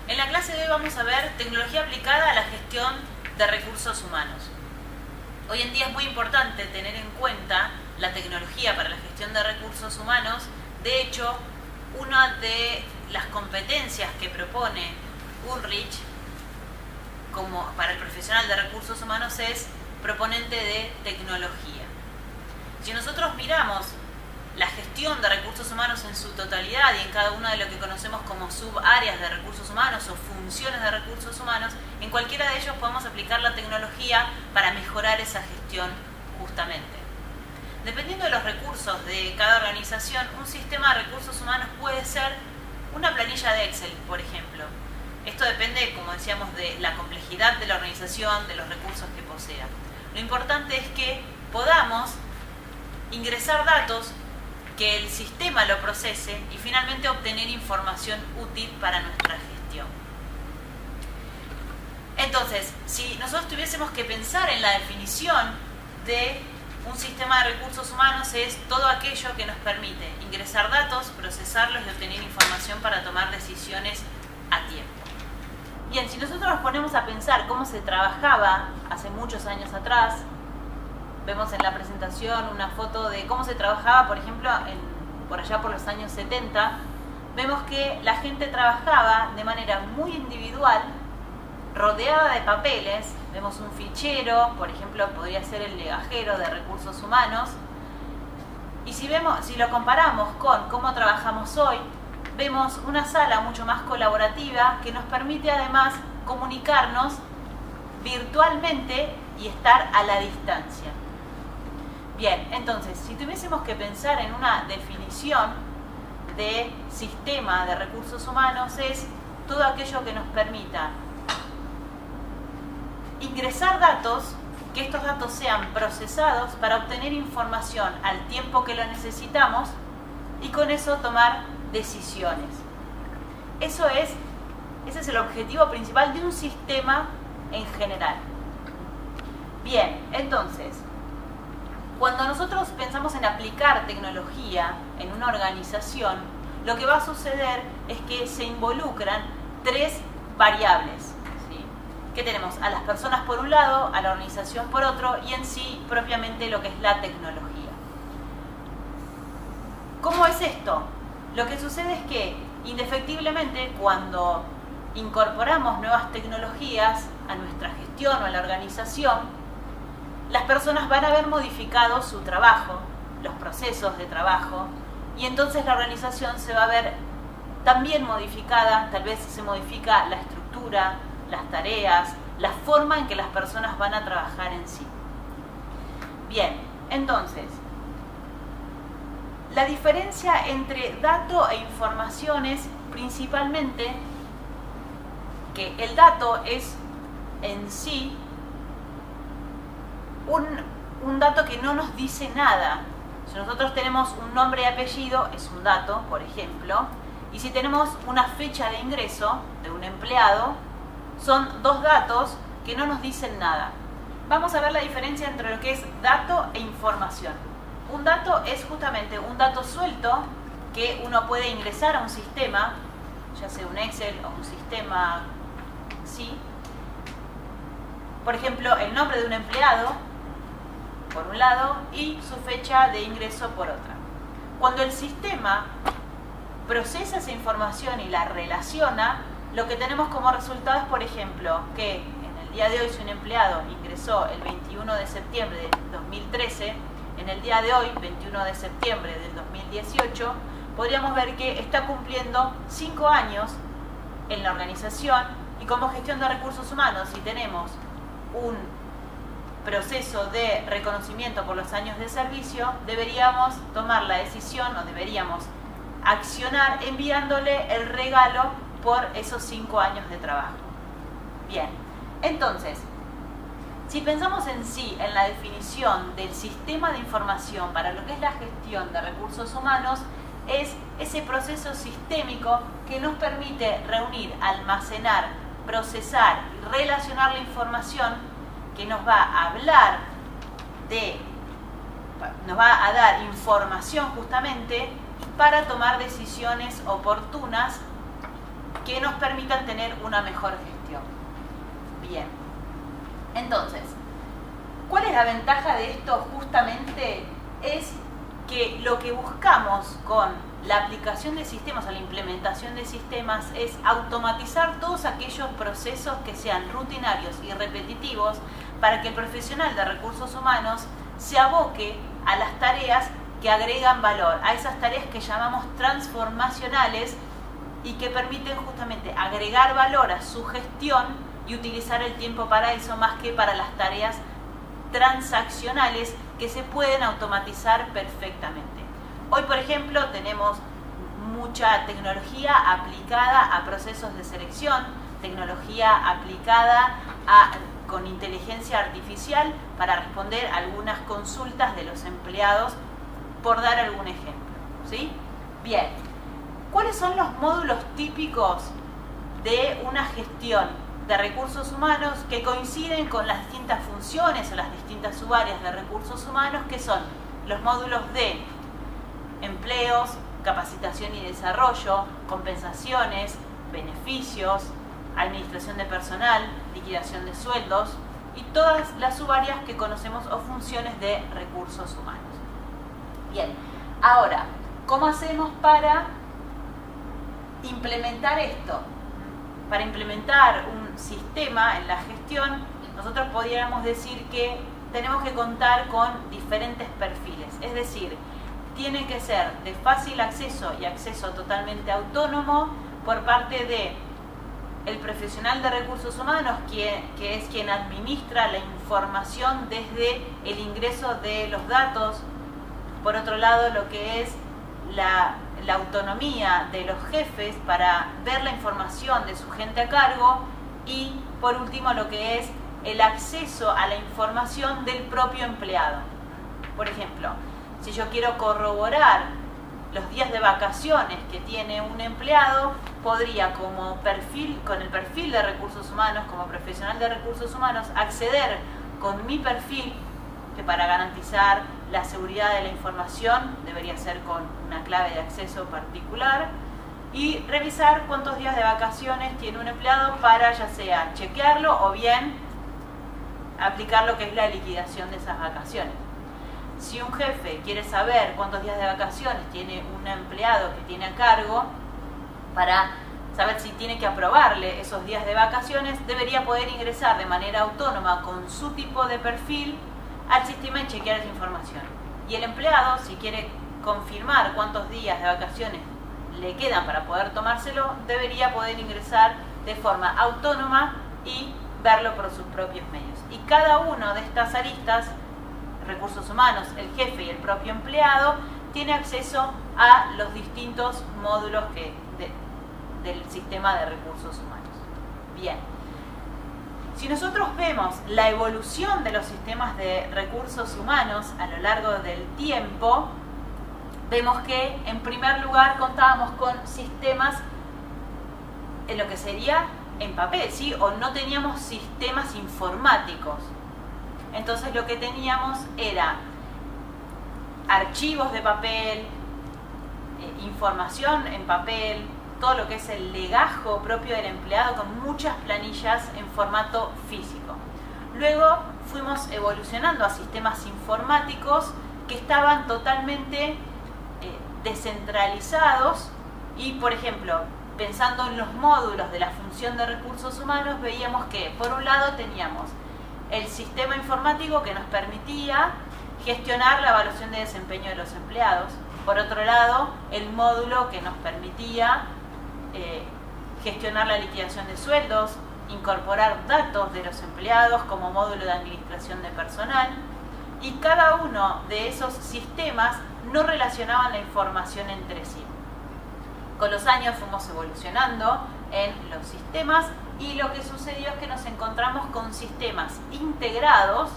En la clase de hoy vamos a ver tecnología aplicada a la gestión de recursos humanos. Hoy en día es muy importante tener en cuenta la tecnología para la gestión de recursos humanos. De hecho, una de las competencias que propone Ulrich como para el profesional de recursos humanos es proponente de tecnología. Si nosotros miramos la gestión de recursos humanos en su totalidad y en cada una de lo que conocemos como subáreas de recursos humanos o funciones de recursos humanos, en cualquiera de ellos podemos aplicar la tecnología para mejorar esa gestión justamente. Dependiendo de los recursos de cada organización, un sistema de recursos humanos puede ser una planilla de Excel, por ejemplo. Esto depende, como decíamos, de la complejidad de la organización, de los recursos que posea. Lo importante es que podamos ingresar datos, que el sistema lo procese y finalmente obtener información útil para nuestra gestión. Entonces, si nosotros tuviésemos que pensar en la definición de un sistema de recursos humanos, es todo aquello que nos permite ingresar datos, procesarlos y obtener información para tomar decisiones a tiempo. Bien, si nosotros nos ponemos a pensar cómo se trabajaba hace muchos años atrás, vemos en la presentación una foto de cómo se trabajaba, por ejemplo, por allá por los años 70. Vemos que la gente trabajaba de manera muy individual, rodeada de papeles. Vemos un fichero, por ejemplo, podría ser el legajero de recursos humanos. Y si lo comparamos con cómo trabajamos hoy, vemos una sala mucho más colaborativa que nos permite además comunicarnos virtualmente y estar a la distancia. Bien, entonces, si tuviésemos que pensar en una definición de sistema de recursos humanos, es todo aquello que nos permita ingresar datos, que estos datos sean procesados para obtener información al tiempo que lo necesitamos y con eso tomar decisiones. Ese es el objetivo principal de un sistema en general. Bien, entonces, cuando nosotros pensamos en aplicar tecnología en una organización, lo que va a suceder es que se involucran tres variables, ¿sí? Que tenemos a las personas por un lado, a la organización por otro y en sí propiamente lo que es la tecnología. ¿Cómo es esto? Lo que sucede es que indefectiblemente cuando incorporamos nuevas tecnologías a nuestra gestión o a la organización, las personas van a haber modificado su trabajo, los procesos de trabajo, y entonces la organización se va a ver también modificada. Tal vez se modifica la estructura, las tareas, la forma en que las personas van a trabajar en sí. Bien, entonces, la diferencia entre dato e información es principalmente que el dato es en sí un dato que no nos dice nada. Si nosotros tenemos un nombre y apellido, es un dato, por ejemplo, y si tenemos una fecha de ingreso de un empleado, son dos datos que no nos dicen nada. Vamos a ver la diferencia entre lo que es dato e información. Un dato es justamente un dato suelto que uno puede ingresar a un sistema, ya sea un Excel o un sistema, sí. Por ejemplo, el nombre de un empleado por un lado y su fecha de ingreso por otra. Cuando el sistema procesa esa información y la relaciona, lo que tenemos como resultado es, por ejemplo, que en el día de hoy si un empleado ingresó el 21 de septiembre de 2013, en el día de hoy, 21 de septiembre del 2018, podríamos ver que está cumpliendo 5 años en la organización y como gestión de recursos humanos, si tenemos un proceso de reconocimiento por los años de servicio, deberíamos tomar la decisión o deberíamos accionar enviándole el regalo por esos 5 años de trabajo. Bien, entonces, si pensamos en sí en la definición del sistema de información para lo que es la gestión de recursos humanos, es ese proceso sistémico que nos permite reunir, almacenar, procesar y relacionar la información que nos va a hablar nos va a dar información justamente para tomar decisiones oportunas que nos permitan tener una mejor gestión. Bien, entonces, ¿cuál es la ventaja de esto? Justamente es que lo que buscamos con la aplicación de sistemas o la implementación de sistemas es automatizar todos aquellos procesos que sean rutinarios y repetitivos para que el profesional de recursos humanos se aboque a las tareas que agregan valor, a esas tareas que llamamos transformacionales y que permiten justamente agregar valor a su gestión y utilizar el tiempo para eso más que para las tareas transaccionales que se pueden automatizar perfectamente. Hoy, por ejemplo, tenemos mucha tecnología aplicada a procesos de selección, tecnología aplicada con inteligencia artificial para responder algunas consultas de los empleados, por dar algún ejemplo, ¿sí? Bien, ¿cuáles son los módulos típicos de una gestión de recursos humanos que coinciden con las distintas funciones o las distintas subáreas de recursos humanos, que son los módulos de empleos, capacitación y desarrollo, compensaciones, beneficios, administración de personal, liquidación de sueldos y todas las subáreas que conocemos o funciones de recursos humanos? Bien, ahora, ¿cómo hacemos para implementar esto? Para implementar un sistema en la gestión, nosotros podríamos decir que tenemos que contar con diferentes perfiles, es decir, tiene que ser de fácil acceso y acceso totalmente autónomo por parte de el profesional de recursos humanos, que es quien administra la información desde el ingreso de los datos. Por otro lado, lo que es la autonomía de los jefes para ver la información de su gente a cargo, y por último lo que es el acceso a la información del propio empleado. Por ejemplo, si yo quiero corroborar los días de vacaciones que tiene un empleado, podría con el perfil de recursos humanos, como profesional de recursos humanos, acceder con mi perfil, que para garantizar la seguridad de la información debería ser con una clave de acceso particular, y revisar cuántos días de vacaciones tiene un empleado para ya sea chequearlo o bien aplicar lo que es la liquidación de esas vacaciones. Si un jefe quiere saber cuántos días de vacaciones tiene un empleado que tiene a cargo, para saber si tiene que aprobarle esos días de vacaciones, debería poder ingresar de manera autónoma con su tipo de perfil al sistema y chequear esa información. Y el empleado, si quiere confirmar cuántos días de vacaciones le quedan para poder tomárselo, debería poder ingresar de forma autónoma y verlo por sus propios medios. Y cada una de estas aristas, recursos humanos, el jefe y el propio empleado, tiene acceso a los distintos módulos del sistema de recursos humanos. Bien. Si nosotros vemos la evolución de los sistemas de recursos humanos a lo largo del tiempo, vemos que en primer lugar contábamos con sistemas en lo que sería en papel, ¿sí? O no teníamos sistemas informáticos. Entonces lo que teníamos era archivos de papel, información en papel, todo lo que es el legajo propio del empleado con muchas planillas en formato físico. Luego fuimos evolucionando a sistemas informáticos que estaban totalmente descentralizados y, por ejemplo, pensando en los módulos de la función de recursos humanos, veíamos que por un lado teníamos el sistema informático que nos permitía gestionar la evaluación de desempeño de los empleados. Por otro lado, el módulo que nos permitía gestionar la liquidación de sueldos, incorporar datos de los empleados como módulo de administración de personal, y cada uno de esos sistemas no relacionaban la información entre sí. Con los años fuimos evolucionando en los sistemas y lo que sucedió es que nos encontramos con sistemas integrados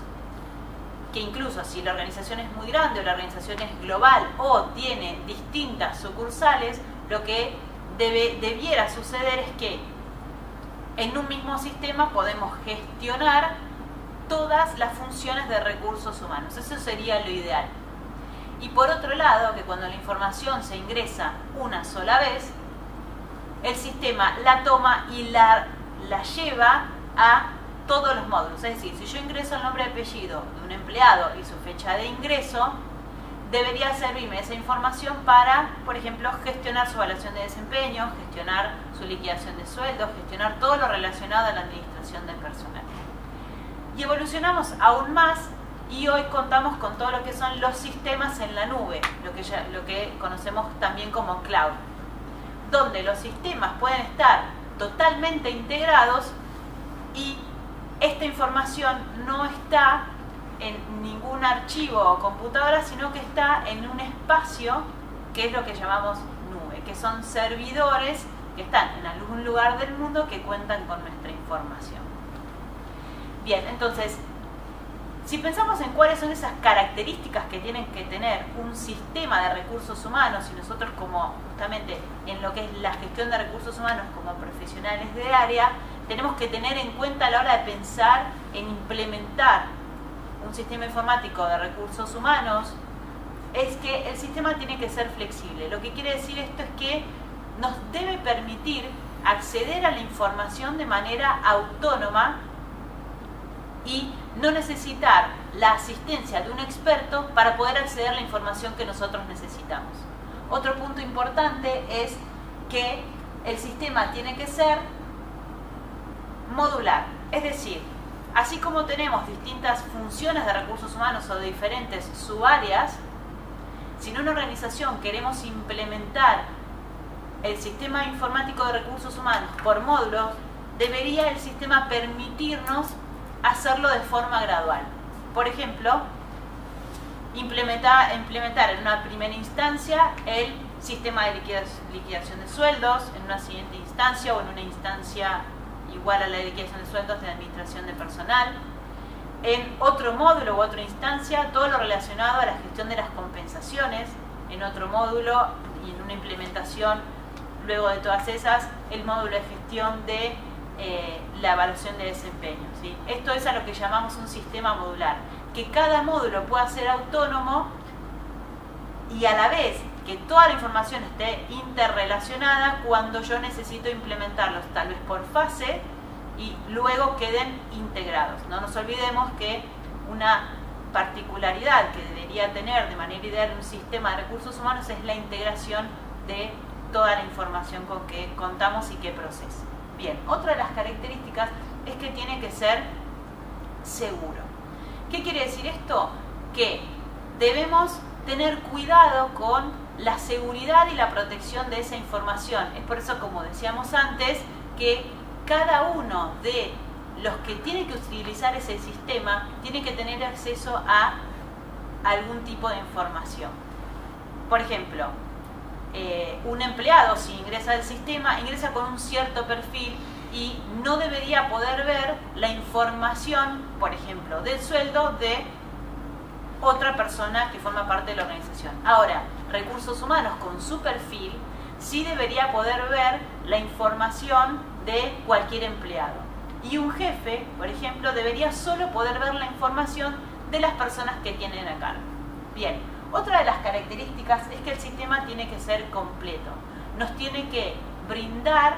que incluso si la organización es muy grande o la organización es global o tiene distintas sucursales, lo que debiera suceder es que en un mismo sistema podemos gestionar todas las funciones de recursos humanos. Eso sería lo ideal. Y por otro lado, que cuando la información se ingresa una sola vez, el sistema la toma y la lleva a todos los módulos. Es decir, si yo ingreso el nombre y apellido de un empleado y su fecha de ingreso, debería servirme esa información para, por ejemplo, gestionar su evaluación de desempeño, gestionar su liquidación de sueldos, gestionar todo lo relacionado a la administración del personal. Y evolucionamos aún más y hoy contamos con todo lo que son los sistemas en la nube, lo que conocemos también como cloud, donde los sistemas pueden estar totalmente integrados y esta información no está en ningún archivo o computadora, sino que está en un espacio que es lo que llamamos nube, que son servidores que están en algún lugar del mundo que cuentan con nuestra información. Bien, entonces, si pensamos en cuáles son esas características que tienen que tener un sistema de recursos humanos, y nosotros como justamente en lo que es la gestión de recursos humanos como profesionales de área, tenemos que tener en cuenta a la hora de pensar en implementar un sistema informático de recursos humanos, es que el sistema tiene que ser flexible. Lo que quiere decir esto es que nos debe permitir acceder a la información de manera autónoma y no necesitar la asistencia de un experto para poder acceder a la información que nosotros necesitamos. Otro punto importante es que el sistema tiene que ser modular, es decir, así como tenemos distintas funciones de recursos humanos o de diferentes subáreas, si en una organización queremos implementar el sistema informático de recursos humanos por módulos, debería el sistema permitirnos hacerlo de forma gradual. Por ejemplo, implementar en una primera instancia el sistema de liquidación de sueldos, en una siguiente instancia o en una instancia igual a la liquidación de sueldos de administración de personal, en otro módulo u otra instancia todo lo relacionado a la gestión de las compensaciones, en otro módulo y en una implementación luego de todas esas el módulo de gestión de la evaluación de desempeño, ¿sí? Esto es a lo que llamamos un sistema modular, que cada módulo pueda ser autónomo y a la vez que toda la información esté interrelacionada cuando yo necesito implementarlos, tal vez por fase, y luego queden integrados. No nos olvidemos que una particularidad que debería tener de manera ideal un sistema de recursos humanos es la integración de toda la información con que contamos y que procesa. Bien, otra de las características es que tiene que ser seguro. ¿Qué quiere decir esto? Que debemos tener cuidado con la seguridad y la protección de esa información. Es por eso, como decíamos antes, que cada uno de los que tiene que utilizar ese sistema tiene que tener acceso a algún tipo de información. Por ejemplo, un empleado, si ingresa al sistema, ingresa con un cierto perfil y no debería poder ver la información, por ejemplo, del sueldo de otra persona que forma parte de la organización. Ahora, recursos humanos con su perfil sí debería poder ver la información de cualquier empleado. Y un jefe, por ejemplo, debería solo poder ver la información de las personas que tienen a cargo. Bien, otra de las características es que el sistema tiene que ser completo. Nos tiene que brindar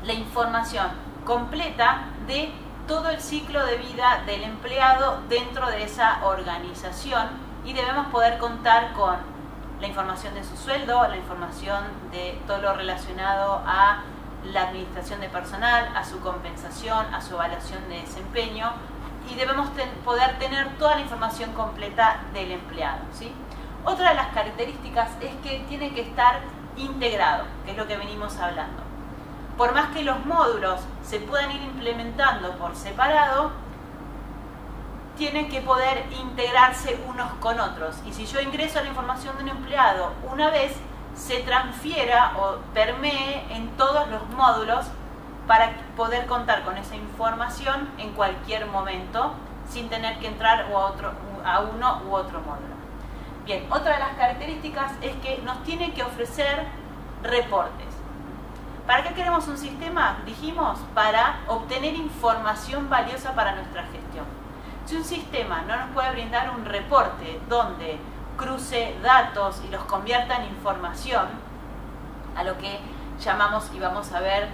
la información completa de todo el ciclo de vida del empleado dentro de esa organización y debemos poder contar con la información de su sueldo, la información de todo lo relacionado a la administración de personal, a su compensación, a su evaluación de desempeño y debemos poder tener toda la información completa del empleado, ¿sí? Otra de las características es que tiene que estar integrado, que es lo que venimos hablando. Por más que los módulos se puedan ir implementando por separado, tienen que poder integrarse unos con otros. Y si yo ingreso la información de un empleado una vez, se transfiera o permee en todos los módulos para poder contar con esa información en cualquier momento sin tener que entrar a uno u otro módulo. Bien, otra de las características es que nos tiene que ofrecer reportes. ¿Para qué queremos un sistema? Dijimos, para obtener información valiosa para nuestra gestión. Si un sistema no nos puede brindar un reporte donde cruce datos y los convierta en información, a lo que llamamos y vamos a ver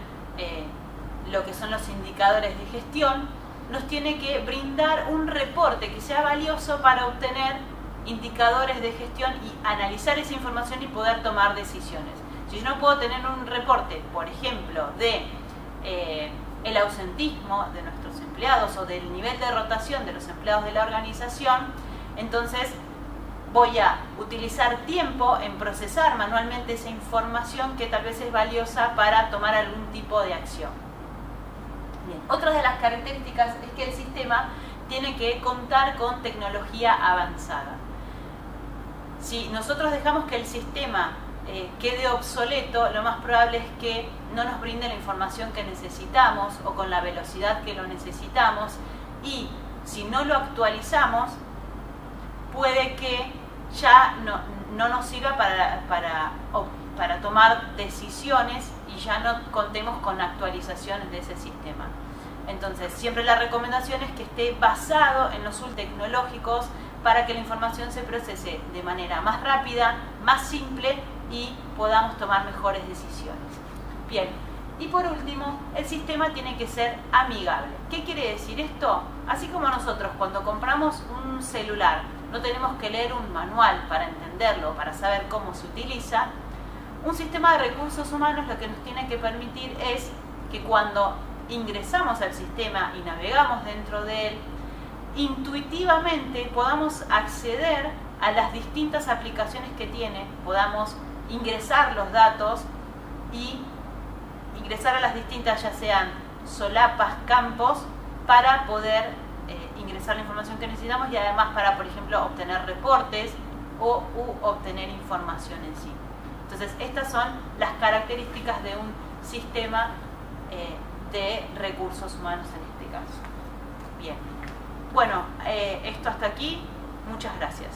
lo que son los indicadores de gestión, nos tiene que brindar un reporte que sea valioso para obtener indicadores de gestión y analizar esa información y poder tomar decisiones. Si yo no puedo tener un reporte, por ejemplo, de el ausentismo de nuestros empleados o del nivel de rotación de los empleados de la organización, entonces voy a utilizar tiempo en procesar manualmente esa información que tal vez es valiosa para tomar algún tipo de acción. Bien. Otra de las características es que el sistema tiene que contar con tecnología avanzada. Si nosotros dejamos que el sistema quede obsoleto, lo más probable es que no nos brinde la información que necesitamos o con la velocidad que lo necesitamos, y si no lo actualizamos puede que ya no nos sirva para tomar decisiones y ya no contemos con actualizaciones de ese sistema. Entonces, siempre la recomendación es que esté basado en los últimos tecnológicos para que la información se procese de manera más rápida, más simple y podamos tomar mejores decisiones. Bien, y por último, el sistema tiene que ser amigable. ¿Qué quiere decir esto? Así como nosotros cuando compramos un celular no tenemos que leer un manual para entenderlo, para saber cómo se utiliza, un sistema de recursos humanos lo que nos tiene que permitir es que cuando ingresamos al sistema y navegamos dentro de él, intuitivamente podamos acceder a las distintas aplicaciones que tiene, podamos ingresar los datos y ingresar a las distintas, ya sean solapas, campos, para poder ingresar la información que necesitamos y además para, por ejemplo, obtener reportes o obtener información en sí. Entonces, estas son las características de un sistema de recursos humanos en este caso. Bien. Bueno, esto hasta aquí. Muchas gracias.